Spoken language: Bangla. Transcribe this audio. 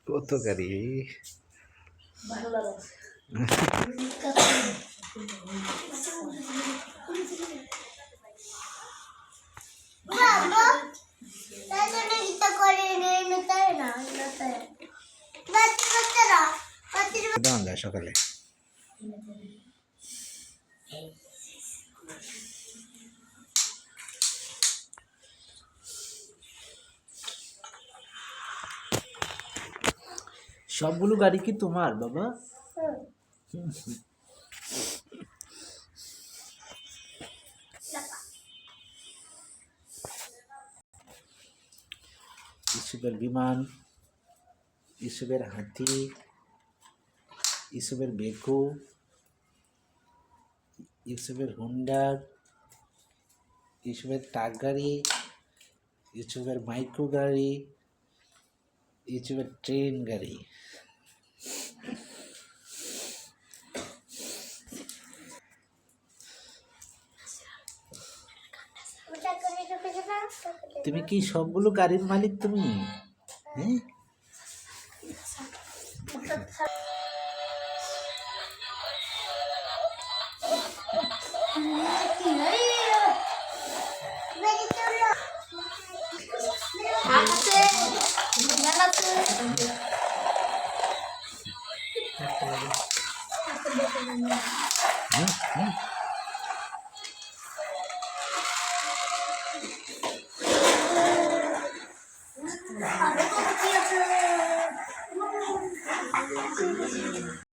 কত গাড়ি সকালে সবগুলো গাড়ি কি তোমার বাবা? ইসুফের বিমান, ইসুফের হাতি, ইসুফের বেকু, ইসুফের হুন্ডার, ইসুফের ট্রাক গাড়ি, ইসুফের মাইক্রো গাড়ি, ইসুফের ট্রেন গাড়ি। তুমি কি সবগুলো গাড়ির মালিক তুমি? হ্যাঁ,